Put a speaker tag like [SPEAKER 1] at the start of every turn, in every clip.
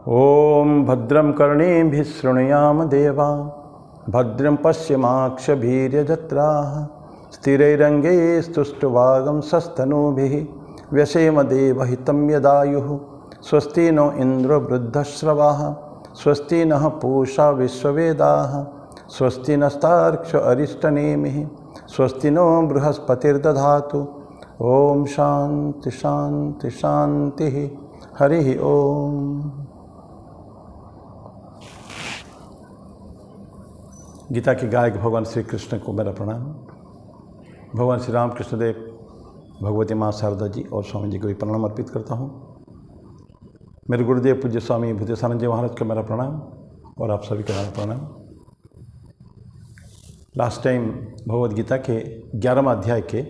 [SPEAKER 1] ओम भद्रं कर्णेभिः शृणुयाम देवा भद्रं पश्यमाक्षभिर्यजत्राः स्थिरैरङ्गैस्तुष्टुवागं सस्तनूभिः व्यसेम देवहितं यदायुः स्वस्ति नो इन्द्रो वृद्धश्रवाः स्वस्ति नः पूषा विश्ववेदाः स्वस्ति नस्तार्क्ष्य अरिष्टनेमिः स्वस्ति नो बृहस्पतिर्दधातु। ओम शांति शांति शांति। हरि ओम। गीता के गायक भगवान श्री कृष्ण को मेरा प्रणाम। भगवान श्री राम कृष्ण देव, भगवती माँ शारदा जी और स्वामी जी को भी प्रणाम अर्पित करता हूँ। मेरे गुरुदेव पूज्य स्वामी भूतेशानंद जी महाराज को मेरा प्रणाम और आप सभी को मेरा प्रणाम। लास्ट टाइम भगवद गीता के 11वें अध्याय के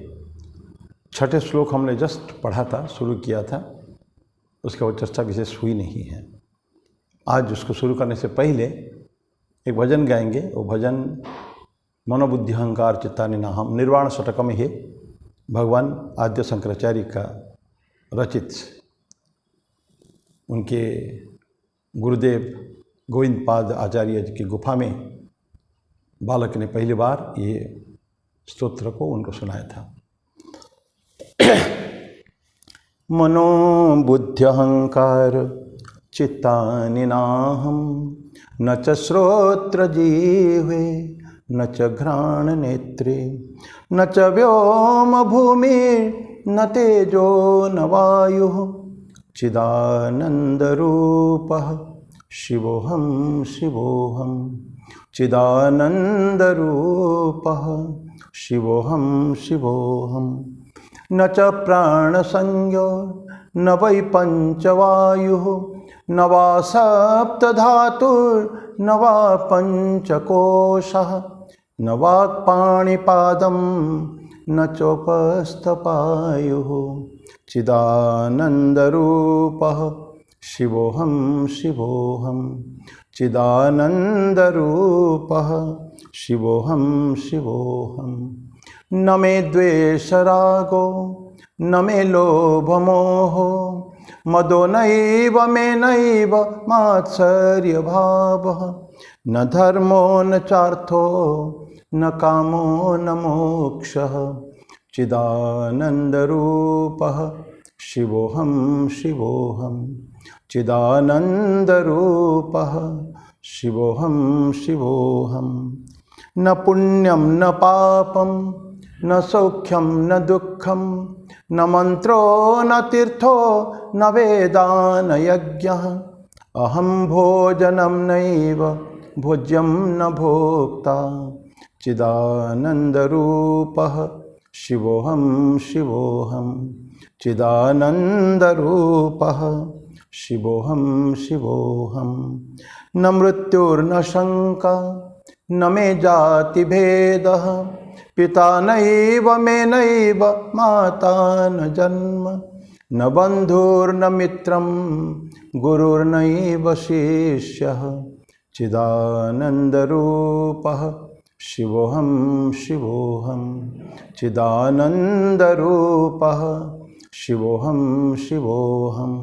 [SPEAKER 1] 6ठे श्लोक हमने जस्ट पढ़ा था, शुरू किया था, उसका वो चर्चा विशेष हुई नहीं है। आज उसको शुरू करने से पहले एक भजन गाएंगे। वो भजन मनोबुद्धि अहंकार चित्तानि नाहम निर्वाण षटकम है, भगवान आद्य शंकराचार्य का रचित, उनके गुरुदेव गोविंद पाद आचार्य की गुफा में बालक ने पहली बार ये स्तोत्र को उनको सुनाया था। मनोबुद्धि अहंकार चित्तानि नाहम न च श्रोत्र जिह्वे न च घ्राण नेत्रे न च व्योम भूमि न तेजो न वायुः चिदानन्दरूपः शिवोऽहं शिवोऽहं चिदानन्दरूपः शिवोऽहं शिवोऽहं न च प्राणसंज्ञो न वै पञ्चवायुः न वा सप्तधातुर्न वा पञ्चकोशः न वाक्पाणिपादं न चोपस्थपायुः चिदानन्दरूपः शिवोऽहं शिवोऽहं चिदानन्दरूपः शिवोऽहं शिवोऽहं न मे द्वेषरागो न मे लोभमोहो मदो नैव मे नैव मात्सर्यभावः न धर्मो न चार्थो न कामो न मोक्षः चिदानन्दरूपः शिवोऽहं शिवोऽहं चिदानन्दरूपः शिवोऽहं शिवोऽहं न पुण्यं न पापं न सौख्यं न दुःखं न मंत्रो न तीर्थो न वेदा न यज्ञः अहं भोजनं नैव भोज्यं न भोक्ता चिदानन्दरूपः शिवोऽहं शिवोऽहं चिदानन्दरूपः शिवोऽहं शिवोऽहं न मृत्युर्न शङ्का न मे जातिभेदः पिता नैव मे नैव माता न जन्म न बन्धुर्न मित्रं गुरुर्नैव शिष्यः चिदानन्दरूपः शिवोऽहं शिवोऽहं चिदानन्दरूपः शिवोऽहं शिवोऽहं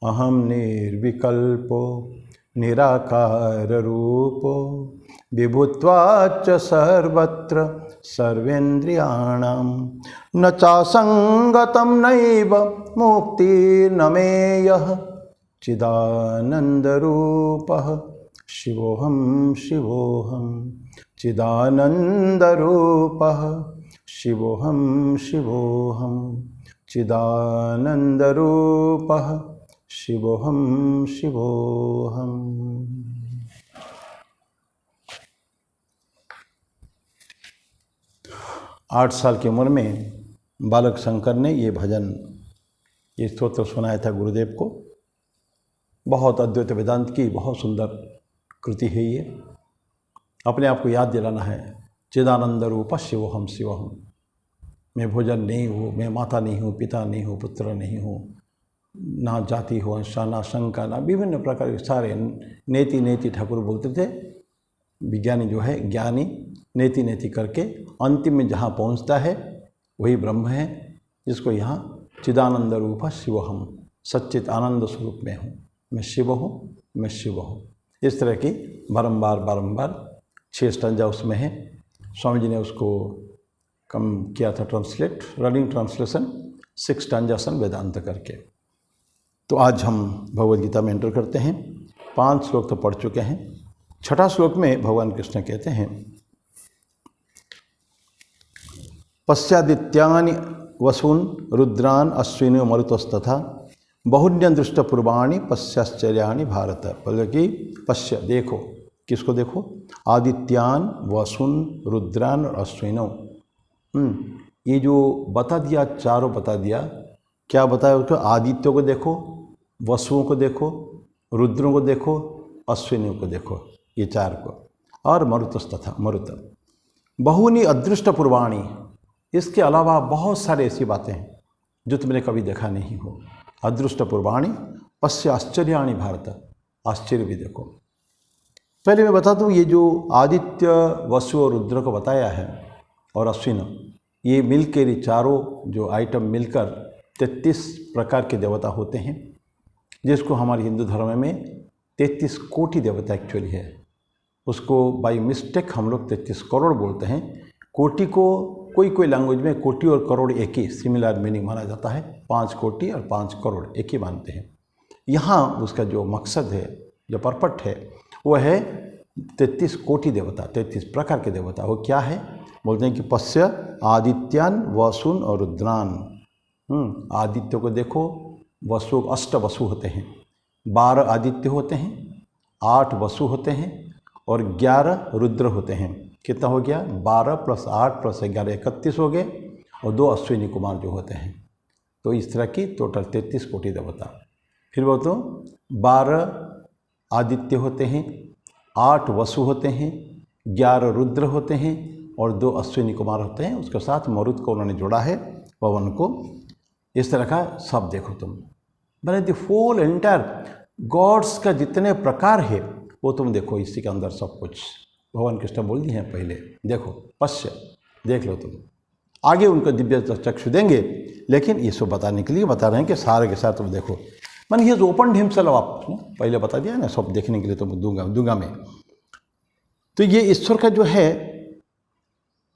[SPEAKER 1] अहं निर्विकल्पो निराकाररूपो विभुत्वाच्च सर्वत्र सर्वेन्द्रियाणां न चासंगतं नैव मुक्तिर्न मेयः चिदानन्दरूपः शिवोऽहं शिवोऽहं चिदानन्दरूपः शिवोऽहं शिवोऽहं चिदानन्दरूपः शिवोऽहं शिवोऽहं। 8 साल की उम्र में बालक शंकर ने ये भजन, ये स्तोत्र सुनाया था गुरुदेव को। बहुत अद्वैत वेदांत की बहुत सुंदर कृति है ये। अपने आप को याद दिलाना है, चिदानंद रूप शिवोऽहं शिवोऽहं। मैं भोजन नहीं हूँ, मैं माता नहीं हूँ, पिता नहीं हूँ, पुत्र नहीं हूँ, ना जाति हो, ना शंका, ना विभिन्न प्रकार के सारे नेति नेति ठाकुर बोलते थे। विज्ञानी जो है, ज्ञानी नेति नेति करके अंतिम में जहाँ पहुँचता है वही ब्रह्म है, जिसको यहाँ चिदानंद रूप शिवोऽहं, सच्चित आनंद स्वरूप में हूँ। मैं शिव हूँ, मैं शिव हूँ। इस तरह की बारंबार 6 स्टैंजा उसमें है। स्वामी जी ने उसको कम किया था ट्रांसलेट, रनिंग ट्रांसलेशन 6 स्टैंजासन वेदांत करके। तो आज हम भगवद गीता में एंटर करते हैं। 5 श्लोक तो पढ़ चुके हैं। 6ठा श्लोक में भगवान कृष्ण कहते हैं, पश्चादित्यानि वसून रुद्रान अश्विनो मरुतस्तथा बहुन्य दृष्ट पूर्वाणि पश्चाश्चर्याणि भारत। बोले कि पश्य, देखो, किसको देखो? आदित्यान वसुन रुद्रान और अश्विनो। ये जो बता दिया, चारों बता दिया। क्या बताया उसको? आदित्यों को देखो, वसुओं को देखो, रुद्रों को देखो, अश्विनियों को देखो, ये 4 को, और मरुतस्तथा, मरुत। बहुनी अदृष्ट पूर्वाणी, इसके अलावा बहुत सारे ऐसी बातें हैं जो तुमने कभी देखा नहीं हो। अदृष्ट पूर्वाणी पश्य आश्चर्याणि भारत, आश्चर्य भी देखो। पहले मैं बता दूं, ये जो आदित्य, वसु और रुद्र को बताया है और अश्विन, ये मिलकर, ये चारों जो आइटम मिलकर 33 प्रकार के देवता होते हैं, जिसको हमारे हिंदू धर्म में 33 कोटि देवता एक्चुअली है। उसको बाय मिस्टेक हम लोग 33 करोड़ बोलते हैं। कोटि को कोई लैंग्वेज में कोटि और करोड़ एक ही सिमिलर मीनिंग माना जाता है। 5 कोटि और 5 करोड़ एक ही मानते हैं। यहाँ उसका जो मकसद है, जो पर्पट है, वो है 33 कोटि देवता, 33 प्रकार के देवता। वो क्या है? बोलते हैं कि पश्य आदित्यान वसुन और रुद्रान। आदित्य को देखो, वसु, 8 वसु होते हैं, 12 आदित्य होते हैं, 8 वसु होते हैं और 11 रुद्र होते हैं। कितना हो गया? 12 + 8 + 11 31 हो गए, और 2 अश्विनी कुमार जो होते हैं। तो इस तरह की टोटल 33 कोटि देवता। फिर वो तो 12 आदित्य होते हैं, 8 वसु होते हैं, 11 रुद्र होते हैं और 2 अश्विनी कुमार होते हैं। उसके साथ मरुत को उन्होंने जोड़ा है, पवन को। इस तरह का सब देखो तुम। मैंने द होल एंटायर गॉड्स का जितने प्रकार है वो तुम देखो, इसी के अंदर सब कुछ भगवान कृष्ण बोल दिए हैं पहले। देखो, पश्य, देख लो तुम। आगे उनको दिव्य चक्षु देंगे, लेकिन ये सब बताने के लिए बता रहे हैं कि सारे के साथ तुम देखो। मन ही ओपन हिमसेल्फ, आप पहले बता दिया ना, सब देखने के लिए तुम दूंगा मैं। तो ये ईश्वर का जो है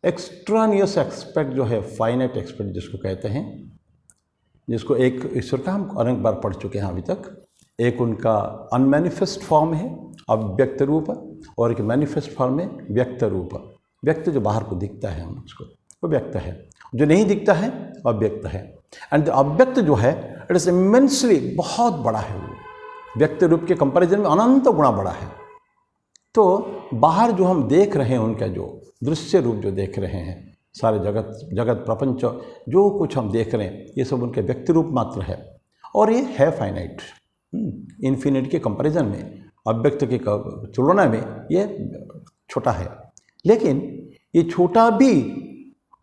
[SPEAKER 1] एक्स्ट्रानियस एक्सपेक्ट जो है, फाइनाइट एक्सपेक्ट जिसको कहते हैं, जिसको एक ईश्वर का हम अनेक बार पढ़ चुके हैं अभी तक। एक उनका अनमैनिफेस्ट फॉर्म है, अव्यक्त रूप, और एक मैनिफेस्ट फॉर्म में व्यक्त रूप। व्यक्त जो बाहर को दिखता है, हम उसको, वो व्यक्त है। जो नहीं दिखता है, अव्यक्त है। एंड अव्यक्त जो है, इट इज इमेंसली, बहुत बड़ा है वो। व्यक्त रूप के कंपैरिजन में अनंत गुणा बड़ा है। तो बाहर जो हम देख रहे हैं, उनका जो दृश्य रूप जो देख रहे हैं, सारे जगत प्रपंच जो कुछ हम देख रहे हैं, ये सब उनके व्यक्ति रूप मात्र है। और ये है फाइनाइट, इन्फिनिट के कंपैरिजन में, अव्यक्त की तुलना में ये छोटा है। लेकिन ये छोटा भी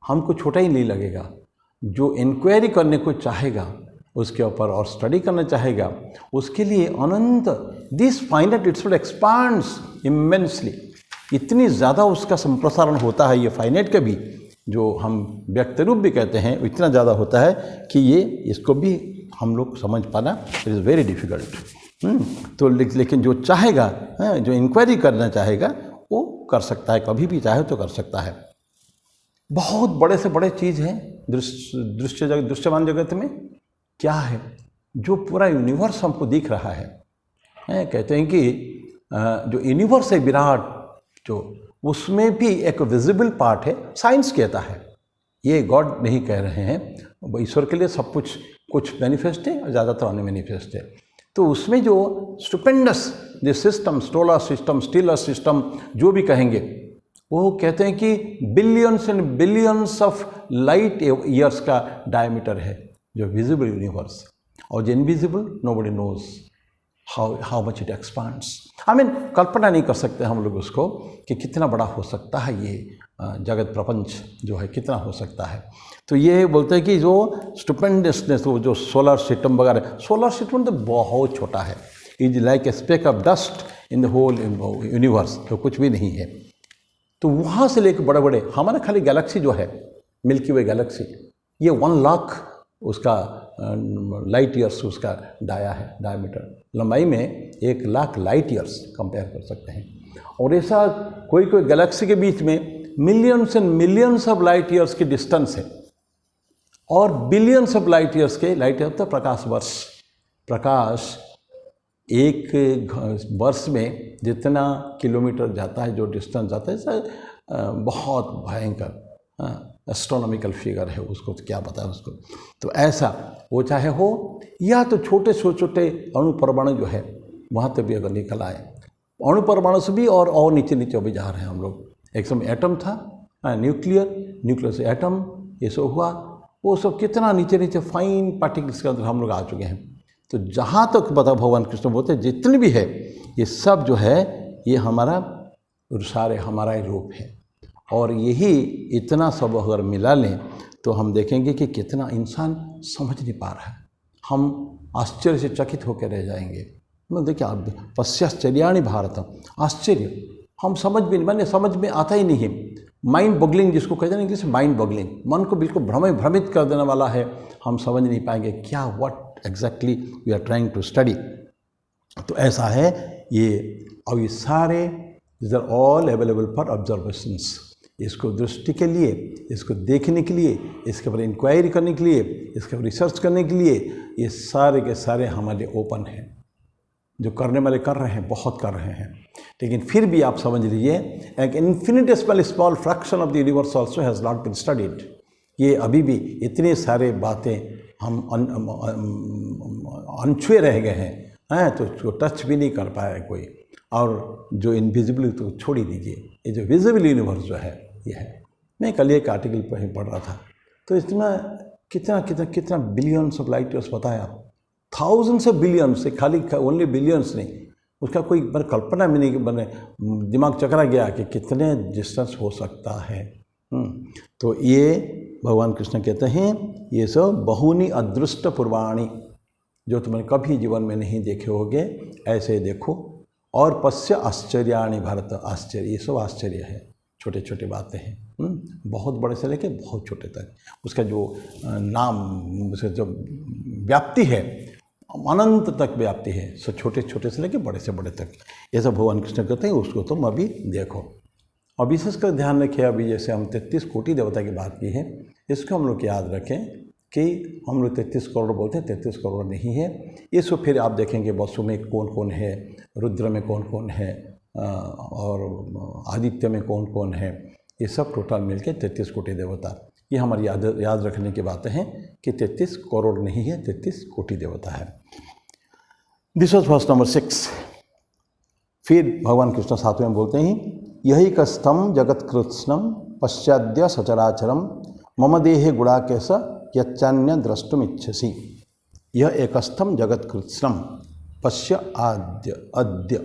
[SPEAKER 1] हमको छोटा ही नहीं लगेगा। जो इंक्वायरी करने को चाहेगा, उसके ऊपर और स्टडी करना चाहेगा, उसके लिए अनंत, this finite it's expands immensely. इतनी ज़्यादा उसका संप्रसारण होता है, ये फाइनाइट का भी, जो हम व्यक्त रूप भी कहते हैं, इतना ज़्यादा होता है कि ये, इसको भी हम लोग समझ पाना इट इज़ वेरी डिफ़िकल्ट। तो लेकिन जो चाहेगा, जो इंक्वायरी करना चाहेगा, वो कर सकता है, कभी भी चाहे तो कर सकता है। बहुत बड़े से बड़े चीज़ हैं दृश्यमान जगत में। क्या है? जो पूरा यूनिवर्स हमको दिख रहा है। कहते हैं कि जो यूनिवर्स है विराट, जो उसमें भी एक विजिबल पार्ट है, साइंस कहता है। ये गॉड नहीं कह रहे हैं, ईश्वर के लिए सब कुछ मैनिफेस्ट है और ज़्यादातर अनमैनिफेस्ट है। तो उसमें जो stupendous the system, solar system, stellar system, जो भी कहेंगे, वो कहते हैं कि billions and billions of light years का डायमीटर है जो विजिबल यूनिवर्स। और जो invisible, nobody knows how much it expands. I mean, कल्पना नहीं कर सकते हम लोग उसको कि कितना बड़ा हो सकता है ये जगत प्रपंच जो है, कितना हो सकता है। तो ये बोलते हैं कि जो स्टुपेंडसनेस, वो जो सोलर सिस्टम वगैरह, सोलर सिस्टम तो बहुत छोटा है, is like a speck of dust in the whole universe, तो कुछ भी नहीं है। तो वहाँ से लेकर बड़े बड़े हमारा खाली गैलेक्सी जो है, मिल्की वे गैलेक्सी, ये 1 लाख उसका लाइट ईयर्स उसका डायमीटर, लंबाई में 1,00,000 लाइट ईयर्स कंपेयर कर सकते हैं। और ऐसा कोई गैलेक्सी के बीच में millions and millions of light years की डिस्टेंस है, और बिलियंस ऑफ लाइट ईयर्स के, लाइट ईयर तो प्रकाश वर्ष, प्रकाश एक वर्ष में जितना किलोमीटर जाता है, जो डिस्टेंस जाता है, बहुत भयंकर एस्ट्रोनॉमिकल फिगर है, उसको तो क्या पता है उसको। तो ऐसा वो चाहे हो, या तो छोटे छोटे अणु परमाणु जो है वहाँ तक भी अगर निकल आए, अणु परमाणु से भी और नीचे भी जा रहे हैं हम लोग। एक समय एटम था, न्यूक्लियर से एटम, ये सब हुआ, वो सब कितना नीचे फाइन पार्टिकल्स के अंदर हम लोग आ चुके हैं। तो जहाँ तक बता भगवान कृष्ण बोलते हैं जितने भी है ये सब जो है ये हमारा सारे हमारा ही रूप है। और यही इतना सब अगर मिला लें तो हम देखेंगे कि कितना इंसान समझ नहीं पा रहा है। हम आश्चर्य से चकित होकर रह जाएंगे। मतलब देखिए, आप पश्चाश्चर्याणि भारतम, आश्चर्य हम समझ भी नहीं, मैंने समझ में आता ही नहीं है। माइंड बॉगलिंग जिसको कहते हैं इंग्लिश में, माइंड बॉगलिंग, मन को बिल्कुल भ्रमित कर देने वाला है। हम समझ नहीं पाएंगे क्या what exactly we are trying to study. तो ऐसा है ये। और ये सारे this are all available for observations. इसको दृष्टि के लिए, इसको देखने के लिए, इसके ऊपर इंक्वायरी करने के लिए, इसके ऊपर रिसर्च करने के लिए, ये सारे के सारे हमारे लिए ओपन हैं। जो करने वाले कर रहे हैं, बहुत कर रहे हैं। लेकिन फिर भी आप समझ लीजिए, एक infinitesimal small fraction of the universe also has not been studied. ये अभी भी इतने सारे बातें हम अनछुए रह गए हैं, तो उसको टच भी नहीं कर पाया कोई। और जो इनविजिबल तो छोड़ ही दीजिए, ये जो विजिबल यूनिवर्स जो है ये है। मैं कल एक आर्टिकल पढ़ रहा था, तो इसमें कितना बिलियंस ऑफ लाइट ईयर्स बताया, थाउजेंड्स ऑफ बिलियंस से, खाली ओनली बिलियंस नहीं, उसका कोई कल्पना में नहीं बने, दिमाग चकरा गया कि कितने डिस्टेंस हो सकता है। तो ये भगवान कृष्ण कहते हैं ये सब बहुनी अदृष्ट पूर्वाणी, जो तुमने कभी जीवन में नहीं देखे होगे ऐसे देखो। और पश्य आश्चर्याणि भारत, आश्चर्य, ये सब आश्चर्य है, छोटे छोटे बातें हैं, बहुत बड़े से लेके बहुत छोटे तक। उसका जो नाम, उसका जो व्याप्ति है, अनंत तक व्याप्ति है, सो छोटे छोटे से लेके बड़े से बड़े तक। ये सब भगवान कृष्ण कहते हैं, उसको तुम अभी देखो। और विशेषकर ध्यान रखें, अभी जैसे हम 33 कोटि देवता की बात की है, इसको हम लोग याद रखें कि हम लोग 33 करोड़ बोलते हैं, 33 करोड़ नहीं है। इसको फिर आप देखेंगे वसु में कौन कौन है, रुद्र में कौन कौन है, और आदित्य में कौन कौन है, ये सब टोटल मिलके 33 कोटि देवता। ये हमारी याद रखने की बातें हैं कि 33 करोड़ नहीं है, 33 कोटि देवता है। This was worse number 6। फिर भगवान कृष्ण 7वें में बोलते हैं, यही कस्थम जगत कृत्स्नम पश्चाद्य सचराचरम मम देहे गुणाकेश यच्चान्य द्रष्टुम इच्छसि। यह एकस्थम जगत कृत्स्नम पश्य अद्य,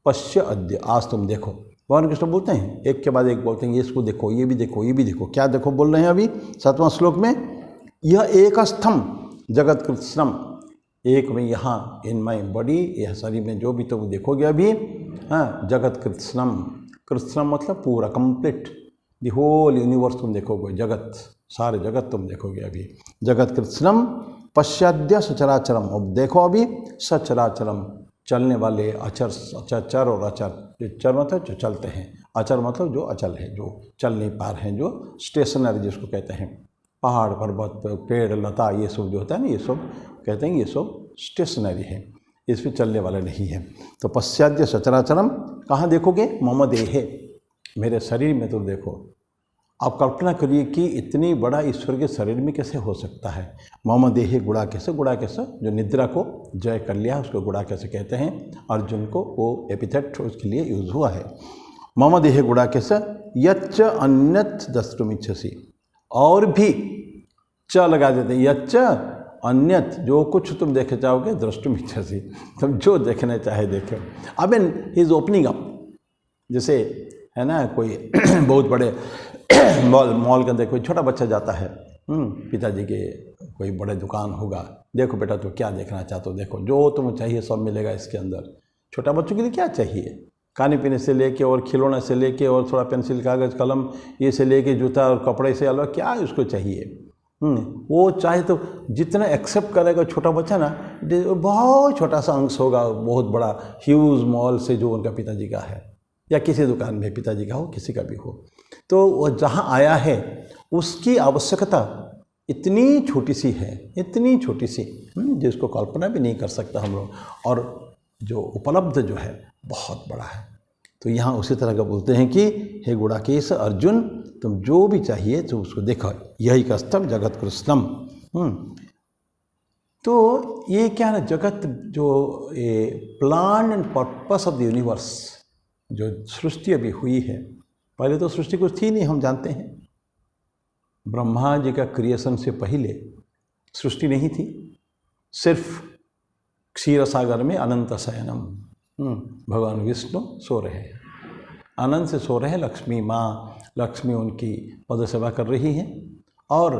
[SPEAKER 1] पश्य अद्य, आज तुम देखो। भगवान कृष्ण बोलते हैं, एक के बाद एक बोलते हैं, ये इसको देखो, ये भी देखो, ये भी देखो। क्या देखो बोल रहे हैं अभी 7वां श्लोक में, यह एकस्थम जगत कृत्स्नम, एक में यहाँ इन माई बॉडी, यह शरीर में जो भी तुम देखोगे अभी, जगत कृत्स्नम, कृत्स्नम मतलब पूरा, कंप्लीट, द होल यूनिवर्स तुम देखोगे, जगत, सारे जगत तुम देखोगे अभी। जगत कृत्स्नम पश्चाद्य सचराचरम, अब देखो अभी सचराचरम, चलने वाले अचर, चर और अचर। चर मतलब जो चलते हैं, अचर मतलब जो अचल है, जो चल नहीं पा रहे हैं, जो स्टेशनरी जिसको कहते हैं, पहाड़ पर्वत पेड़ लता ये सब जो होता है ना, ये सब कहते हैं ये सब स्टेशनरी है, इस पर चलने वाले नहीं है। तो पश्चाद्य सचराचरम कहाँ देखोगे, मम देहे, मेरे शरीर में तुम देखो। आप कल्पना करिए कि इतनी बड़ा ईश्वर के शरीर में कैसे हो सकता है। मम देहे गुड़ा कैसे, गुड़ा कैसे जो निद्रा को जय कर लिया उसको गुड़ा कैसे कहते हैं, अर्जुन को वो एपिथेट उसके लिए यूज हुआ है। मम देहे गुड़ा कैसे यच्च अन्यत् द्रष्टुमिच्छसि, और भी च लगा देते हैं, यच्च अन्यत, जो कुछ तुम देखे चाहोगे, द्रष्टुमिच्छसि, तुम जो देखना चाहे देखो। अब इन ही इज ओपनिंग अप, जैसे है ना कोई बहुत बड़े मॉल के अंदर कोई छोटा बच्चा जाता है, पिताजी के कोई बड़े दुकान होगा, देखो बेटा तो क्या देखना चाहते हो, देखो जो तुम्हें चाहिए सब मिलेगा इसके अंदर। छोटा बच्चों के लिए क्या चाहिए, खाने पीने से लेके और खिलौने से लेके और थोड़ा पेंसिल कागज़ कलम ये से लेके जूता और कपड़े से अलग क्या उसको चाहिए। वो चाहे तो जितना एक्सेप्ट करेगा छोटा बच्चा ना, बहुत छोटा सा अंश होगा बहुत बड़ा ह्यूज मॉल से जो उनका पिताजी का है, या किसी दुकान में पिताजी का हो, किसी का भी हो, तो वो जहाँ आया है उसकी आवश्यकता इतनी छोटी सी है, इतनी छोटी सी, जिसको कल्पना भी नहीं कर सकता हम लोग, और जो उपलब्ध जो है बहुत बड़ा है। तो यहाँ उसी तरह का बोलते हैं कि हे गुड़ाकेश अर्जुन, तुम जो भी चाहिए तो उसको देखो, यही कस्तम जगत कृष्णम। तो ये क्या है ना, जगत जो plan and purpose of the universe, जो सृष्टि अभी हुई है, पहले तो सृष्टि कुछ थी नहीं, हम जानते हैं। ब्रह्मा जी का क्रिएशन से पहले सृष्टि नहीं थी, सिर्फ क्षीर सागर में अनंत शयनम, भगवान विष्णु सो रहे हैं, अनंत से सो रहे हैं, लक्ष्मी माँ, लक्ष्मी उनकी पद सेवा कर रही हैं, और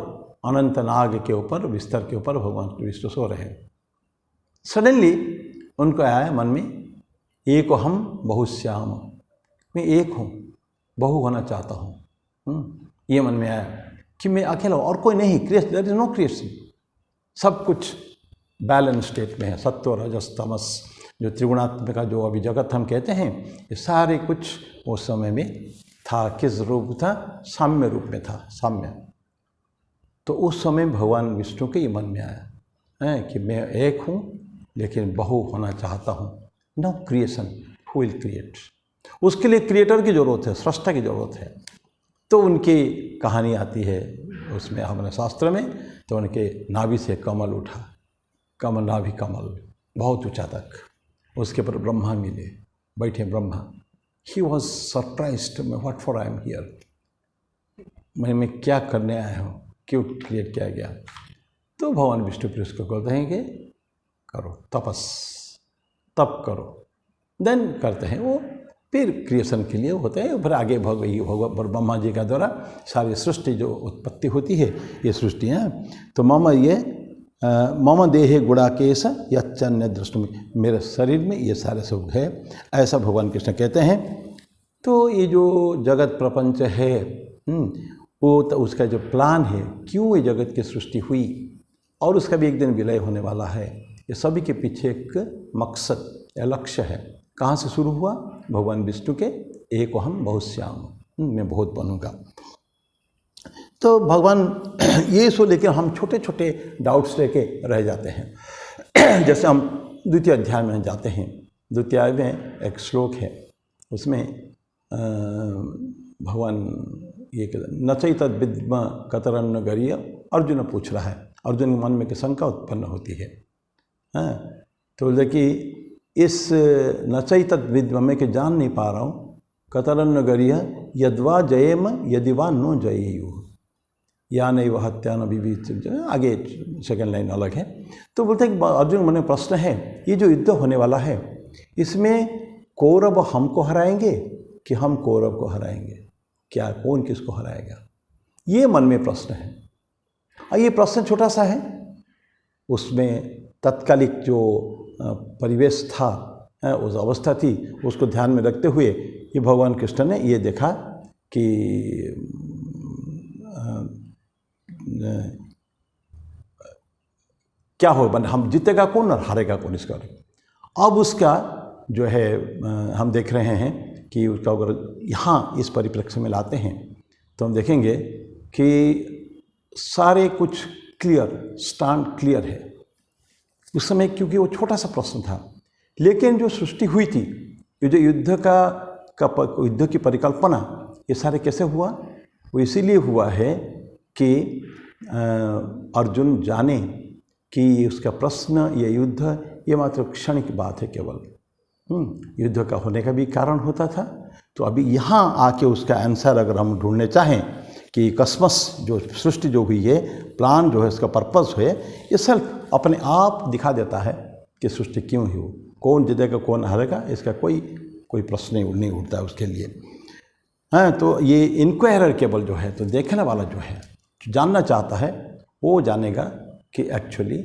[SPEAKER 1] अनंत नाग के ऊपर, बिस्तर के ऊपर भगवान विष्णु सो रहे हैं। सडनली उनको आया मन में, एक हम बहुश्याम, मैं एक हूँ, बहु होना चाहता हूँ। ये मन में आया कि मैं अकेला हूँ और कोई नहीं, देयर इज नो क्रिएशन, सब कुछ बैलेंस स्टेट में है, सत्व रजस तमस, जो त्रिगुणात्मक का जो अभी जगत हम कहते हैं, ये सारे कुछ उस समय में था। किस रूप था? साम्य रूप में था, साम्य। तो उस समय भगवान विष्णु के ये मन में आया है कि मैं एक हूँ लेकिन बहु होना चाहता हूँ। No creation, who will create? उसके लिए क्रिएटर की ज़रूरत है, सृष्टा की ज़रूरत है। तो उनकी कहानी आती है उसमें हमारे शास्त्र में, तो उनके नाभि से कमल उठा, कमल नाभि कमल बहुत ऊंचा तक, उसके ऊपर ब्रह्मा मिले, बैठे Brahma. He was surprised, what for I am here, मैं क्या करने आया हूँ, क्यों क्रिएट किया गया? तो भगवान विष्णु फिर उसको कहते हैं कि करो तपस, तप करो, देन करते हैं वो, फिर क्रिएशन के लिए होते हैं, फिर आगे भगवान ब्रह्मा जी का द्वारा सारी सृष्टि जो उत्पत्ति होती है, ये सृष्टि है। तो मम देहे गुड़ाकेश यच्चन्य दृष्टि, मेरे शरीर में ये सारे सब है, ऐसा भगवान कृष्ण कहते हैं। तो ये जो जगत प्रपंच है, वो तो उसका जो प्लान है, क्यों ये जगत की सृष्टि हुई, और उसका भी एक दिन विलय होने वाला है, ये सभी के पीछे एक मकसद या लक्ष्य है। कहाँ से शुरू हुआ? भगवान विष्णु के एक हम बहुश्याम, मैं बहुत बनूंगा। तो भगवान ये सो लेकर हम छोटे छोटे डाउट्स लेके रह जाते हैं। जैसे हम द्वितीय अध्याय में जाते हैं, द्वितीय अध्याय में एक श्लोक है, उसमें भगवान ये कहते नचई तद विद्म कतरन्न गरिय, अर्जुन पूछ रहा है, अर्जुन के मन में शंका उत्पन्न होती है। तो देखिए इस नचई तद विद्म में के जान नहीं पा रहा हूँ, कतरन्न गरिय यद्वा जयेम यदि वा नो जयेयु, या नहीं वह हत्या न विविध, आगे सेकेंड लाइन अलग है। तो बोलते हैं अर्जुन मन में प्रश्न है, ये जो युद्ध होने वाला है, इसमें कौरव हमको हराएंगे कि हम कौरव को हराएंगे? क्या कौन किसको हराएगा? ये मन में प्रश्न है। और ये प्रश्न छोटा सा है, उसमें तत्कालिक जो परिवेश था, उस अवस्था थी, उसको ध्यान में रखते हुए ये भगवान कृष्ण ने ये देखा कि क्या हो, हम जीतेगा कौन और हारेगा कौन इसका। अब उसका जो है हम देख रहे हैं कि उसका अगर यहाँ इस परिप्रेक्ष्य में लाते हैं तो हम देखेंगे कि सारे कुछ क्लियर, स्टैंड क्लियर है उस समय, क्योंकि वो छोटा सा प्रश्न था। लेकिन जो सृष्टि हुई थी, ये जो युद्ध की परिकल्पना, ये सारे कैसे हुआ? वो इसीलिए हुआ है कि अर्जुन जाने कि उसका प्रश्न, ये युद्ध, ये मात्र क्षणिक बात है केवल। युद्ध का होने का भी कारण होता था। तो अभी यहाँ आके उसका आंसर अगर हम ढूंढने चाहें कि कस्मस जो सृष्टि जो हुई है, प्लान जो है, उसका पर्पस है, ये सिर्फ अपने आप दिखा देता है कि सृष्टि क्यों हुई, कौन जीतेगा कौन हारेगा, इसका कोई प्रश्न नहीं उठता है उसके लिए। तो ये इंक्वायरर केवल जो है, तो देखने वाला जो है, जो जानना चाहता है, वो जानेगा कि एक्चुअली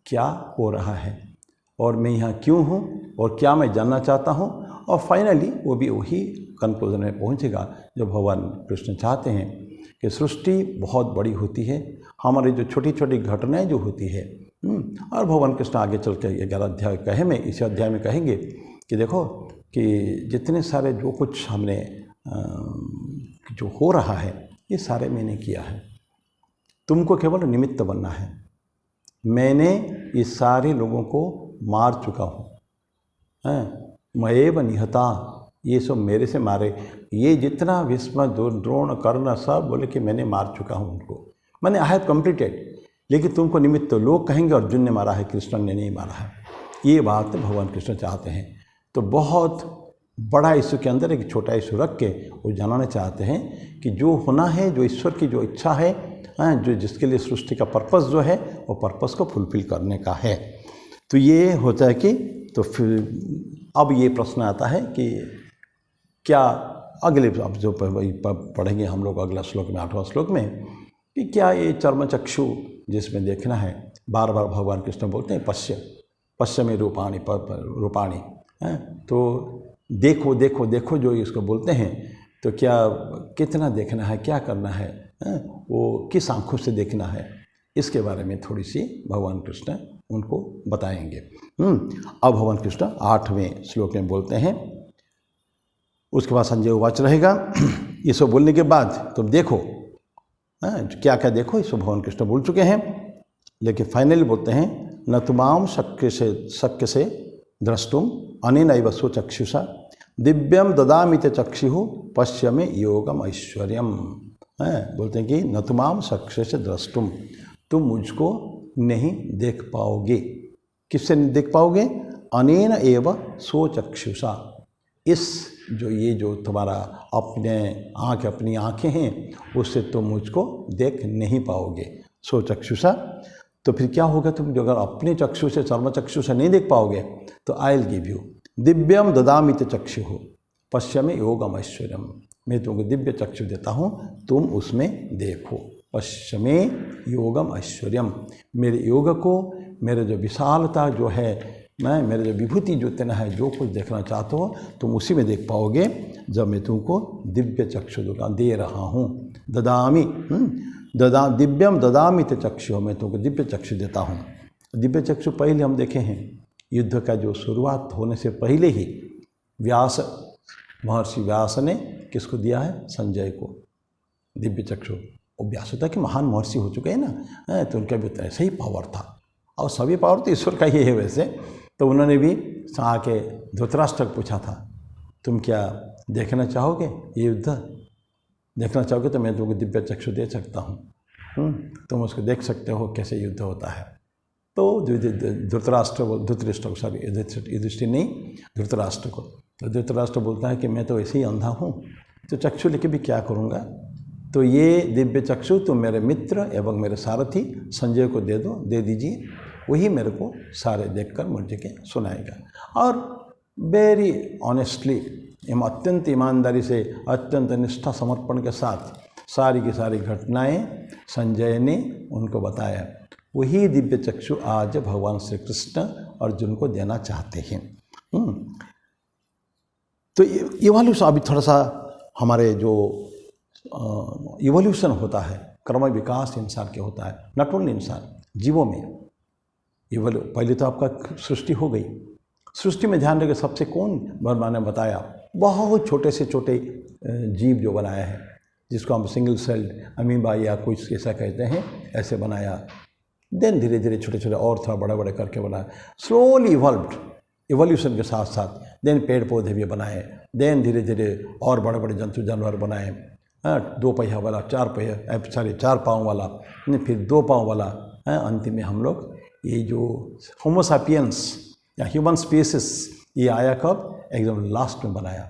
[SPEAKER 1] क्या हो रहा है और मैं यहाँ क्यों हूँ और क्या मैं जानना चाहता हूँ। और फाइनली वो भी वही कंक्लूजन में पहुँचेगा जो भगवान कृष्ण चाहते हैं कि सृष्टि बहुत बड़ी होती है, हमारी जो छोटी छोटी घटनाएं जो होती है। और भगवान कृष्ण आगे चल के 11 अध्याय कहे में, इसी अध्याय में कहेंगे कि देखो कि जितने सारे जो कुछ हमने जो हो रहा है ये सारे मैंने किया है, तुमको केवल निमित्त बनना है। मैंने ये सारे लोगों को मार चुका हूँ, मयेव निहता, ये सब मेरे से मारे। ये जितना भीष्म द्रोण कर्ण सब बोले कि मैंने मार चुका हूँ उनको, मैंने आई हैव कंप्लीटेड। लेकिन तुमको निमित्त लोग कहेंगे अर्जुन ने मारा है, कृष्ण ने नहीं मारा है। ये बात भगवान कृष्ण चाहते हैं। तो बहुत बड़ा इश्यू के अंदर एक छोटा इश्यू रख के वो जानना चाहते हैं कि जो होना है, जो ईश्वर की जो इच्छा है, जो जिसके लिए सृष्टि का पर्पस जो है, वो पर्पस को फुलफिल करने का है। तो ये होता है कि तो फिर अब ये प्रश्न आता है कि क्या अगले अब जो पढ़ेंगे हम लोग अगला श्लोक में, 8वां श्लोक में, कि क्या ये चर्मचक्षु जिसमें देखना है, बार बार भगवान कृष्ण बोलते हैं पश्य में रूपाणी रूपाणी, तो देखो देखो देखो जो इसको बोलते हैं, तो क्या कितना देखना है, क्या करना है, वो किस आंखों से देखना है, इसके बारे में थोड़ी सी भगवान कृष्ण उनको बताएंगे। अब भगवान कृष्ण 8वें श्लोक में बोलते हैं, उसके बाद संजय उवाच रहेगा। ये सब बोलने के बाद तुम देखो, क्या क्या देखो, ये सब भगवान कृष्ण बोल चुके हैं। लेकिन फाइनली बोलते हैं, न तुमाम शक्य से द्रष्टुम अनेनैव स्वचक्षुषा दिव्यम ददामि ते चक्षुः पश्य मे योगम ऐश्वर्यम। बोलते हैं कि न तुमाम शक्य से द्रष्टुम, तुम मुझको नहीं देख पाओगे। किससे नहीं देख पाओगे? अनेन एव स्वचक्षुषा, इस जो ये जो तुम्हारा अपनी आँखें हैं, उससे तुम मुझको देख नहीं पाओगे। स्वचक्षुषा, तो फिर क्या होगा? तुम जो अगर अपने चक्षु से, चर्म चक्षु से नहीं देख पाओगे, तो आई विल गिव यू दिव्यम ददामि ते चक्षुः पश्य मे योगम ऐश्वर्यम। मैं तुमको दिव्य चक्षु देता हूँ, तुम उसमें देखो। पश्य मे योगम ऐश्वर्यम, मेरे योग को, मेरे जो विशालता जो है, मेरे जो विभूति जो इतना है, जो कुछ देखना चाहते हो तुम उसी में देख पाओगे, जब मैं तुमको दिव्य चक्षु दे रहा हूँ। ददामि दिव्यम ददामि ते चक्षु, मैं तुमको दिव्य चक्षु देता हूँ। दिव्य चक्षु पहले हम देखे हैं, युद्ध का जो शुरुआत होने से पहले ही महर्षि व्यास ने किसको दिया है? संजय को दिव्य चक्षु। और व्यास होता कि महान महर्षि हो चुके हैं ना, तो उनका भी ऐसा ही पावर था, और सभी पावर तो ईश्वर का ही है वैसे। तो उन्होंने भी आके धृतराष्ट्र को पूछा था, तुम क्या देखना चाहोगे ये युद्ध? देखना चाहोगे तो मैं तुमको दिव्य चक्षु दे सकता हूँ, तुम उसको देख सकते हो कैसे युद्ध होता है। तो धृतराष्ट्र को, तो धृतराष्ट्र बोलता है कि मैं तो ऐसे ही अंधा हूँ, तो चक्षु लेके भी क्या करूँगा? तो ये दिव्य चक्षु तुम मेरे मित्र एवं मेरे सारथी संजय को दे दीजिए, वही मेरे को सारे देखकर मुझे के सुनाएगा। और वेरी ऑनेस्टली, अत्यंत ईमानदारी से, अत्यंत निष्ठा समर्पण के साथ सारी की सारी घटनाएं संजय ने उनको बताया। वही दिव्य चक्षु आज भगवान श्री कृष्ण अर्जुन को देना चाहते हैं। तो इवोल्यूशन अभी थोड़ा सा हमारे जो इवोल्यूशन होता है, क्रम विकास इंसान के होता है, नॉट ओनली इंसान, जीवों में पहले तो आपका सृष्टि हो गई। सृष्टि में ध्यान रखिए, सबसे कौन वर्मा ने बताया? बहुत छोटे से छोटे जीव जो बनाया है, जिसको हम सिंगल सेल्ड अमीबा या कुछ ऐसा कहते हैं, ऐसे बनाया। देन धीरे धीरे छोटे छोटे और थोड़ा बड़े बड़े करके बनाया, स्लोली इवॉल्व्ड, इवोल्यूशन के साथ साथ। देन पेड़ पौधे भी बनाए, देन धीरे धीरे और बड़े बड़े जंतु जानवर बनाए, 2 पहिया वाला, 4 पाँव वाला, फिर 2 पाँव वाला, अंतिम में हम लोग ये जो होमो सैपियंस या ह्यूमन स्पीसीज ये आया कब? एकदम लास्ट में बनाया।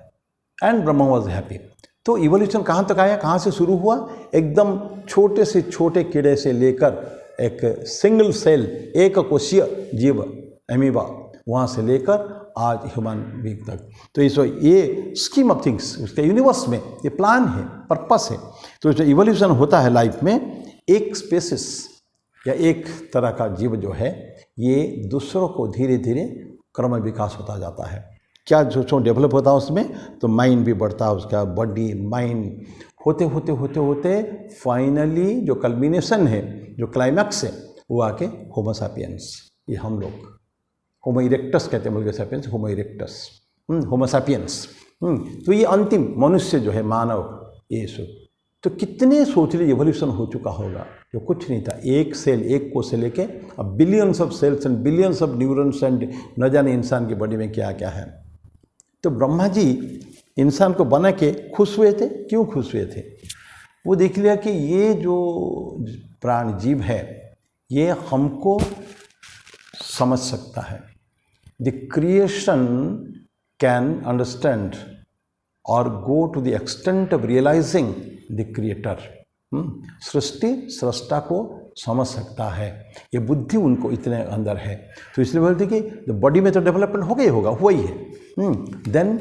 [SPEAKER 1] And Brahma was happy. तो इवोल्यूशन कहाँ तक आया, कहाँ से शुरू हुआ? एकदम छोटे से छोटे कीड़े से लेकर एक सिंगल सेल, एक कोशीय जीव एमीबा, वहाँ से लेकर आज ह्यूमन बीइंग तक। तो ये स्कीम ऑफ थिंग्स, उसके यूनिवर्स में ये प्लान है, पर्पस है। तो जो इवोल्यूशन होता है लाइफ में, एक स्पेसिस या एक तरह का जीव जो है, ये दूसरों को धीरे धीरे क्रम विकास होता जाता है। क्या जो डेवलप होता है उसमें, तो माइंड भी बढ़ता है उसका, बॉडी माइंड होते होते होते होते फाइनली जो कल्मिनेशन है जो क्लाइमैक्स है वो आके होमो सैपियंस, ये हम लोग होमो इरेक्टस कहते हैं, बोल सैपियंस होमो इरेक्टस, होमो सैपियंस। तो ये अंतिम मनुष्य जो है, मानव, ये सब तो कितने सोच लीजिए एवोल्यूशन हो चुका होगा, जो कुछ नहीं था। एक सेल, एक कोष से लेके अब billions of cells and billions of neurons and न जाने इंसान की बॉडी में क्या क्या है। तो ब्रह्मा जी इंसान को बना के खुश हुए थे। क्यों खुश हुए थे? वो देख लिया कि ये जो प्राण जीव है ये हमको समझ सकता है। द क्रिएशन कैन अंडरस्टैंड और go to the extent of realising the creator. सृष्टि सृष्टा को समझ सकता है, ये बुद्धि उनको इतने अंदर है। तो इसलिए बोलते कि बॉडी में तो डेवलपमेंट हो गया ही होगा, हुआ ही है। Then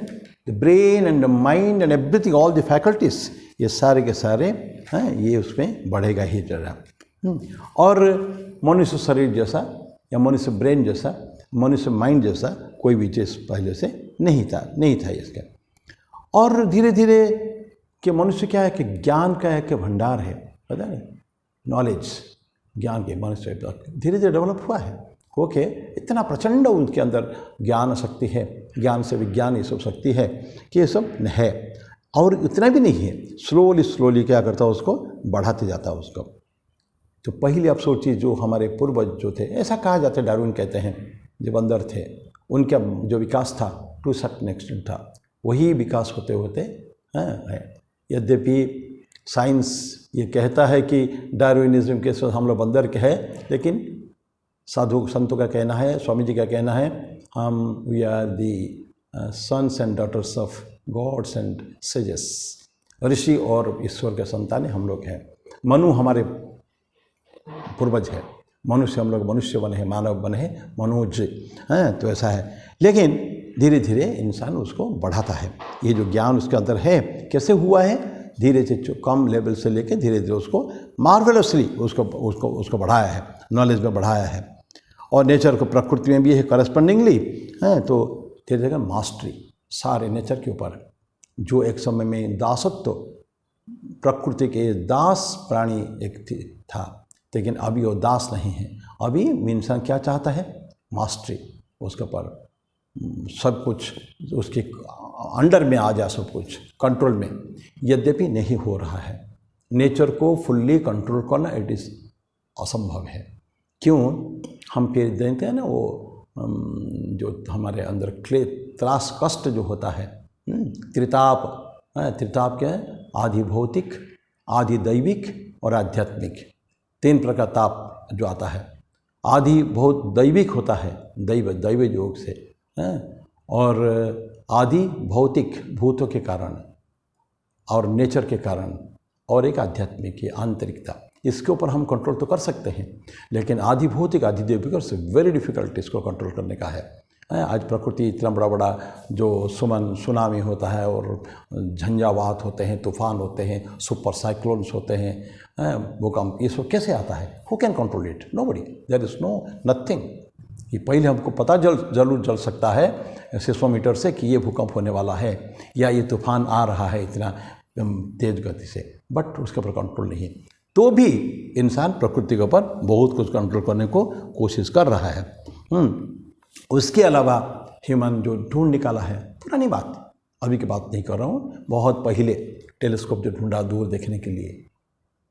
[SPEAKER 1] the brain and the mind and everything, all the faculties, ये सारे के सारे हैं, ये उसमें बढ़ेगा ही जरा। और मनुष्य शरीर जैसा या मनुष्य ब्रेन जैसा, मनुष्य माइंड जैसा कोई भी चीज़ पहले से नहीं था इसका। और धीरे धीरे कि मनुष्य क्या है कि ज्ञान का है कि भंडार है, पता नहीं, नॉलेज, ज्ञान के मनुष्य धीरे धीरे डेवलप हुआ है। ओके, इतना प्रचंड उनके अंदर ज्ञान शक्ति है, ज्ञान से विज्ञान ये सब शक्ति है कि ये सब है। और इतना भी नहीं है, स्लोली क्या करता है, उसको बढ़ाते जाता है उसको। तो पहले आप सोचिए, जो हमारे पूर्वज जो थे, ऐसा कहा जाता है, डार्विन कहते हैं, जब अंदर थे उनका जो विकास था टू सर्टेन एक्सटेंट था, वही विकास होते होते है। यद्यपि साइंस ये कहता है कि डार्विनिज्म के साथ हम लोग अंदर के हैं, लेकिन साधु संतों का कहना है, स्वामी जी का कहना है, हम we are the sons and daughters of gods and sages, ऋषि और ईश्वर के संतान हम लोग हैं। मनु हमारे पूर्वज है, मनुष्य हम लोग मनुष्य बने हैं, मानव बने हैं, मनोज हैं। तो ऐसा है, लेकिन धीरे धीरे इंसान उसको बढ़ाता है। ये जो ज्ञान उसके अंदर है, कैसे हुआ है, धीरे से कम लेवल से लेके धीरे धीरे उसको मार्वेलसली उसको बढ़ाया है, नॉलेज में बढ़ाया है। और नेचर को, प्रकृति में भी है करस्पॉन्डिंगली है। तो धीरे धीरे मास्टरी सारे नेचर के ऊपर, जो एक समय में दासत्व, प्रकृति के दास प्राणी एक था, लेकिन अभी वो दास नहीं है। अभी इंसान क्या चाहता है, मास्टरी, उसके ऊपर सब कुछ उसके अंडर में आ जाए, सब कुछ कंट्रोल में। यद्यपि नहीं हो रहा है, नेचर को फुल्ली कंट्रोल करना इट इज़ असंभव है। क्यों? हम फिर देखते हैं ना, वो जो हमारे अंदर त्रास कष्ट जो होता है, त्रिताप, त्रिताप क्या है, आधि भौतिक, आधि दैविक और आध्यात्मिक, 3 प्रकार ताप जो आता है। आधि बहुत दैविक होता है, दैव योग से, और आदि भौतिक, भूतों के कारण और नेचर के कारण, और एक आध्यात्मिक, आंतरिकता। इसके ऊपर हम कंट्रोल तो कर सकते हैं, लेकिन आदि भौतिक, आदि दैविक से वेरी डिफिकल्ट इसको कंट्रोल करने का है। आज प्रकृति इतना बड़ा जो सुनामी होता है और झंझावात होते हैं, तूफान होते हैं, सुपर साइक्लोन्स होते हैं, भूकंप, ये सब कैसे आता है? Who can control it? Nobody, there is nothing. ये पहले हमको पता जरूर चल सकता है सिस्मोमीटर से कि ये भूकंप होने वाला है या ये तूफान आ रहा है इतना तेज गति से, बट उसके ऊपर कंट्रोल नहीं। तो भी इंसान प्रकृति के ऊपर बहुत कुछ कंट्रोल करने को कोशिश कर रहा है। उसके अलावा ह्यूमन जो ढूंढ निकाला है, पुरानी बात, अभी की बात नहीं कर रहा हूँ, बहुत पहले टेलीस्कोप जो ढूंढा दूर देखने के लिए,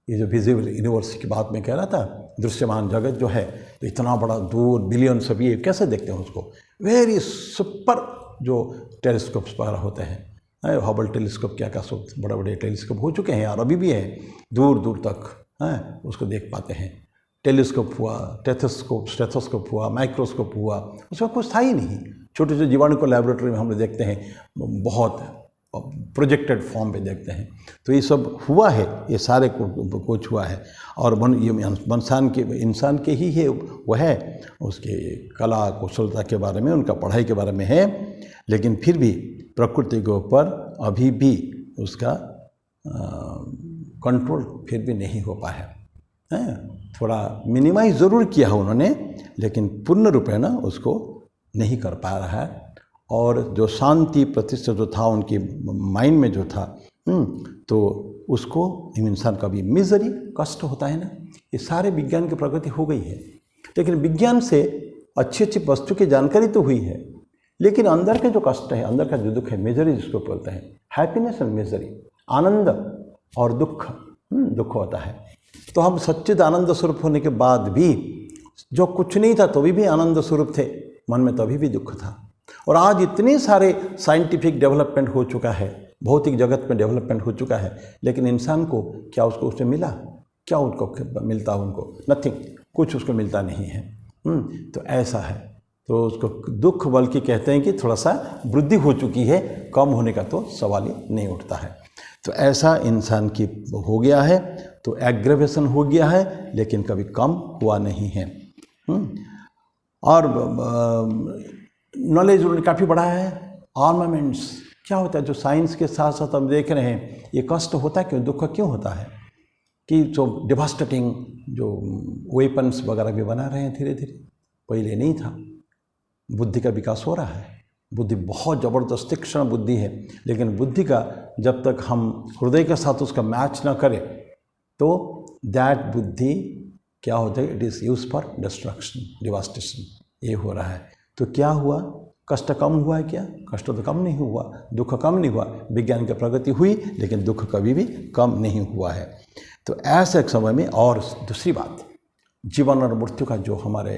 [SPEAKER 1] ये जो विजिबल यूनिवर्स की बात में कह रहा था, दृश्यमान जगत जो है, तो इतना बड़ा दूर बिलियंस ऑफ, ये कैसे देखते हैं उसको, वेरी सुपर जो टेलीस्कोप्स वगैरह होते हैं, हबल टेलीस्कोप क्या सब बड़े बड़े टेलीस्कोप हो चुके हैं और अभी भी हैं, दूर दूर तक उसको देख पाते हैं। टेलीस्कोप हुआ, स्टेथोस्कोप हुआ, माइक्रोस्कोप हुआ, उसमें कुछ था ही नहीं। छोटे छोटे जीवाणु को लेबोरेटरी में हम लोग देखते हैं, बहुत प्रोजेक्टेड फॉर्म पे देखते हैं। तो ये सब हुआ है, ये सारे कुछ हुआ है। और ये इंसान के ही है, वह है उसके कला कुशलता के बारे में, उनका पढ़ाई के बारे में है, लेकिन फिर भी प्रकृति के ऊपर अभी भी उसका कंट्रोल फिर भी नहीं हो पाया है। थोड़ा मिनिमाइज ज़रूर किया है उन्होंने, लेकिन पूर्ण रूप है ना उसको नहीं कर पा रहा है। और जो शांति प्रतिष्ठा जो था उनकी माइंड में जो था, तो उसको इंसान का भी मिजरी कष्ट होता है ना। ये सारे विज्ञान की प्रगति हो गई है, लेकिन विज्ञान से अच्छी अच्छी वस्तु की जानकारी तो हुई है, लेकिन अंदर के जो कष्ट है, अंदर का जो दुख है, मिजरी जिसको बोलते हैं, हैप्पीनेस एंड मिजरी, आनंद और दुख, दुख होता है। तो हम सच्चिद आनंद स्वरूप होने के बाद भी जो कुछ नहीं था तो भी आनंद स्वरूप थे, मन में तभी भी दुख था। और आज इतने सारे साइंटिफिक डेवलपमेंट हो चुका है, भौतिक जगत में डेवलपमेंट हो चुका है, लेकिन इंसान को क्या उसको उससे मिला? क्या उनको मिलता? उनको नथिंग, कुछ उसको मिलता नहीं है। तो ऐसा है, तो उसको दुख बल्कि कहते हैं कि थोड़ा सा वृद्धि हो चुकी है, कम होने का तो सवाल ही नहीं उठता है। तो ऐसा इंसान की हो गया है, तो एग्रेवेशन हो गया है, लेकिन कभी कम हुआ नहीं है। और नॉलेज उन्होंने काफ़ी बढ़ाया है। आर्मामेंट्स क्या होता है, जो साइंस के साथ साथ हम देख रहे हैं, ये कष्ट होता है क्यों, दुख क्यों होता है कि जो डिवास्टेटिंग जो वेपन्स वगैरह भी बना रहे हैं धीरे धीरे, पहले नहीं था। बुद्धि का विकास हो रहा है, बुद्धि बहुत ज़बरदस्त तीक्ष्ण बुद्धि है, लेकिन बुद्धि का जब तक हम हृदय के साथ उसका मैच ना करें तो दैट बुद्धि क्या होता है, it is use for destruction, devastation. ये हो रहा है। तो क्या हुआ, कष्ट कम हुआ है क्या? कष्ट तो कम नहीं हुआ, दुख कम नहीं हुआ। विज्ञान की प्रगति हुई, लेकिन दुख कभी भी कम नहीं हुआ है। तो ऐसे एक समय में, और दूसरी बात, जीवन और मृत्यु का जो हमारे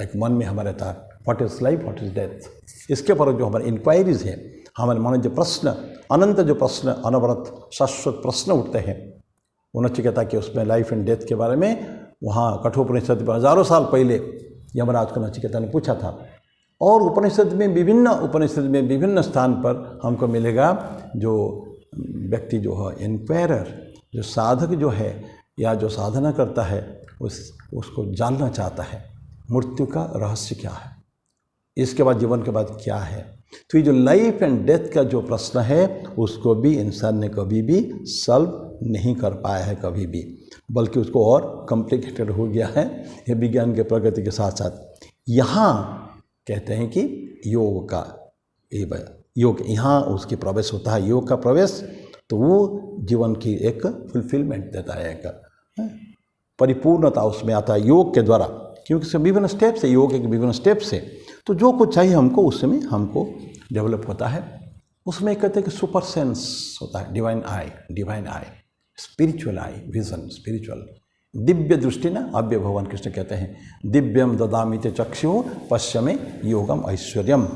[SPEAKER 1] एक मन में हमारे था, what is life, what is death, इसके पर जो हमारे इंक्वायरीज है, हमारे मन में जो प्रश्न, अनंत जो प्रश्न, अनवरत शाश्वत प्रश्न उठते हैं, उन्नचिकेता के उसमें लाइफ एंड डेथ के बारे में वहाँ कठोपनिषद में हजारों साल पहले यमराज को नचिकेता ने पूछा था। और उपनिषद में विभिन्न स्थान पर हमको मिलेगा जो व्यक्ति जो है इन्क्वायरर, जो साधक जो है या जो साधना करता है, उसको जानना चाहता है मृत्यु का रहस्य क्या है, इसके बाद जीवन के बाद क्या है। तो ये जो लाइफ एंड डेथ का जो प्रश्न है, उसको भी इंसान ने कभी भी सॉल्व नहीं कर पाया है कभी भी, बल्कि उसको और कॉम्प्लिकेटेड हो गया है ये विज्ञान के प्रगति के साथ साथ। यहाँ कहते हैं कि योग का योग यहाँ उसकी प्रवेश होता है, योग का प्रवेश, तो वो जीवन की एक फुलफिलमेंट देता है, एक परिपूर्णता उसमें आता है योग के द्वारा, क्योंकि इसमें विभिन्न स्टेप्स है, योग एक विभिन्न स्टेप्स है। तो जो कुछ चाहिए हमको उसमें हमको डेवलप होता है। उसमें कहते हैं कि सुपर सेंस होता है, divine I, spiritual I, vision, spiritual Divya दृष्टि ना, अव्य भगवान कृष्ण कहते हैं दिव्यम ददामि ते चक्षु पश्यमे योगम ऐश्वर्यम।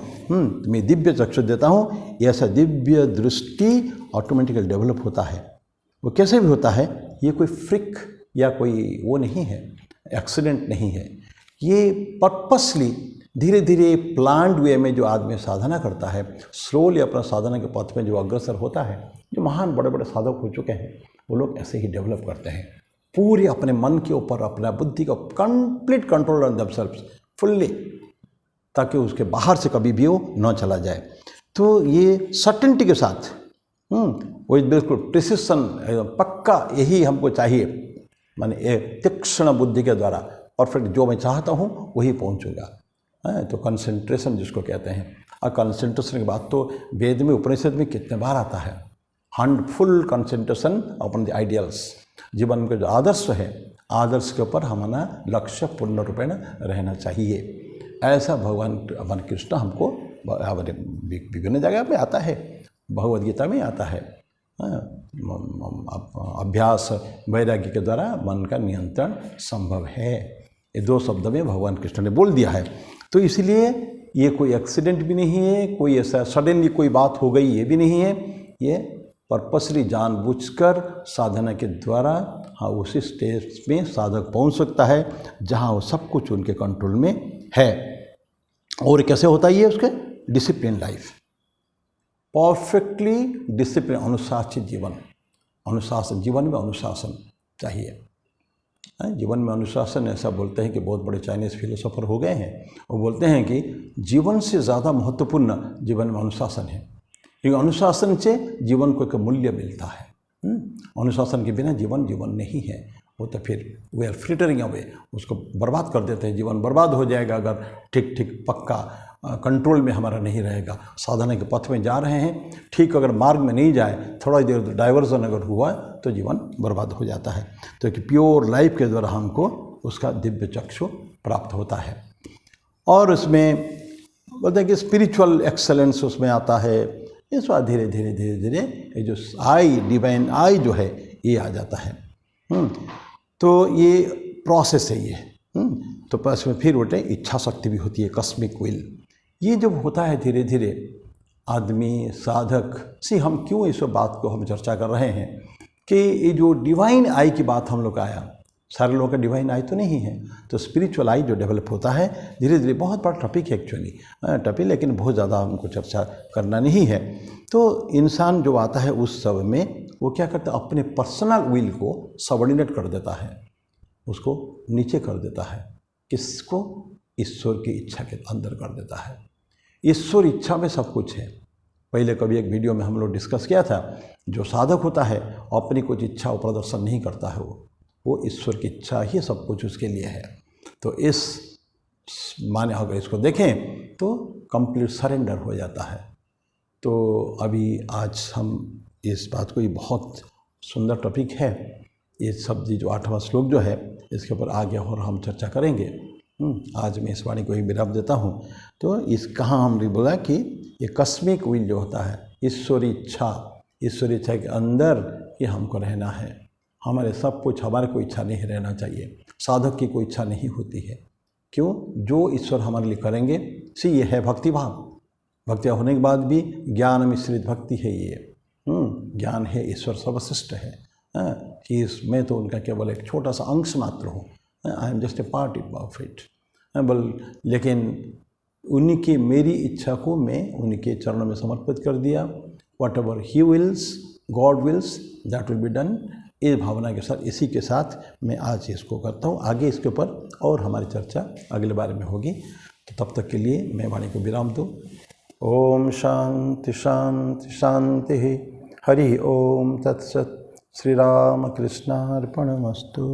[SPEAKER 1] मैं दिव्य चक्षु देता हूँ, ऐसा दिव्य दृष्टि ऑटोमेटिकली डेवलप होता है। वो कैसे भी होता है, ये कोई फ्रिक या कोई वो नहीं है, एक्सीडेंट नहीं है, ये पर्पसली धीरे धीरे प्लान्ड वे में जो आदमी साधना करता है, स्लोली अपना साधना के पथ में जो अग्रसर होता है, जो महान बड़े बड़े साधक हो चुके हैं, वो लोग ऐसे ही डेवलप करते हैं, पूरे अपने मन के ऊपर, अपना बुद्धि का complete control on themselves fully, ताकि उसके बाहर से कभी भी वो न चला जाए। तो ये सर्टेनिटी के साथ वो बिल्कुल प्रिसिशन, पक्का यही हमको चाहिए, माने एक तीक्ष्ण बुद्धि के द्वारा परफेक्ट जो मैं चाहता हूँ वही पहुँचूंगा। तो कंसंट्रेशन जिसको कहते हैं, और कंसंट्रेशन की बात तो वेद में, उपनिषद में कितने बार आता है, full concentration upon the ideals. जीवन के जो आदर्श है, आदर्श के ऊपर हमारा लक्ष्य पूर्ण रूपेण रहना चाहिए। ऐसा भगवान कृष्ण हमको विभिन्न जगह में आता है, भगवद गीता में आता है। अभ्यास वैराग्य के द्वारा मन का नियंत्रण संभव है, ये दो शब्द में भगवान कृष्ण ने बोल दिया है। तो इसलिए ये कोई एक्सीडेंट भी नहीं है, कोई ऐसा सडनली कोई बात हो गई ये भी नहीं है, ये पर्पसली जानबूझकर साधना के द्वारा हाँ उसी स्टेज में साधक पहुंच सकता है जहां वो सब कुछ उनके कंट्रोल में है। और कैसे होता है ये, उसके डिसिप्लिन लाइफ, परफेक्टली डिसिप्लिन, अनुशासित जीवन, अनुशासन, जीवन में अनुशासन चाहिए। जीवन में अनुशासन, ऐसा बोलते हैं कि बहुत बड़े चाइनीज़ फिलोसोफर हो गए हैं, वो बोलते हैं कि जीवन से ज़्यादा महत्वपूर्ण जीवन में अनुशासन है, क्योंकि अनुशासन से जीवन को एक मूल्य मिलता है। अनुशासन के बिना जीवन नहीं है, वो तो फिर वी आर फ्लिटरिंग अवे, उसको बर्बाद कर देते हैं, जीवन बर्बाद हो जाएगा अगर ठीक पक्का कंट्रोल में हमारा नहीं रहेगा। साधना के पथ में जा रहे हैं, ठीक अगर मार्ग में नहीं जाए, थोड़ा देर डाइवर्जन अगर हुआ तो जीवन बर्बाद हो जाता है। तो एक प्योर लाइफ के द्वारा हमको उसका दिव्य चक्षु प्राप्त होता है। और उसमें बोलते हैं कि स्पिरिचुअल एक्सेलेंस उसमें आता है। इस बार धीरे धीरे धीरे धीरे ये जो आई, डिवाइन आई जो है, ये आ जाता है। तो ये प्रोसेस है ये। तो प्लस में फिर उठे इच्छा शक्ति भी होती है, कस्मिक विल। ये जब होता है धीरे धीरे आदमी साधक से, हम क्यों इस बात को हम चर्चा कर रहे हैं कि ये जो डिवाइन आई की बात हम लोग का आया, सारे लोगों का डिवाइन आई तो नहीं है। तो स्पिरिचुअल आई जो डेवलप होता है धीरे धीरे, बहुत बड़ा टॉपिक है एक्चुअली टॉपिक, लेकिन बहुत ज़्यादा हमको चर्चा करना नहीं है। तो इंसान जो आता है उस सब में वो क्या करता है, अपने पर्सनल विल को सबऑर्डिनेट कर देता है, उसको नीचे कर देता है। किसको? ईश्वर की इच्छा के अंदर कर देता है। ईश्वर इच्छा में सब कुछ है। पहले कभी एक वीडियो में हम लोग डिस्कस किया था, जो साधक होता है अपनी कुछ इच्छा वो प्रदर्शन नहीं करता है, वो ईश्वर की इच्छा ही सब कुछ उसके लिए है। तो इस माने अगर इसको देखें तो कंप्लीट सरेंडर हो जाता है। तो अभी आज हम इस बात को, ये बहुत सुंदर टॉपिक है, ये शब्द जो 8वां श्लोक जो है, इसके ऊपर आगे और हम चर्चा करेंगे। आज मैं इस वाणी को ही विराम देता हूँ। तो इस कहाँ हमने बोला कि ये कस्मिक विल जो होता है, ईश्वरी इच्छा के अंदर ये हमको रहना है। हमारे सब कुछ, हमारे कोई इच्छा नहीं रहना चाहिए। साधक की कोई इच्छा नहीं होती है। क्यों? जो ईश्वर हमारे लिए करेंगे, ये है भक्ति भाव। भक्ति होने के बाद भी ज्ञान मिश्रित भक्ति है ये। ज्ञान है, ईश्वर सर्वश्रेष्ठ है कि इसमें तो उनका केवल एक छोटा सा अंश मात्र हूँ, I am just a part of it. लेकिन उनकी मेरी इच्छा को मैं उनके चरणों में समर्पित कर दिया। Whatever he wills, God wills, that will be done. इस भावना के साथ, इसी के साथ मैं आज इसको करता हूँ। आगे इसके ऊपर और हमारी चर्चा अगले बारे में होगी। तो तब तक के लिए मैं वाणी को विराम दूँ। ओम शांति शांति शांति। हरि ओम तत्सत। श्री राम कृष्णार्पणमस्तु।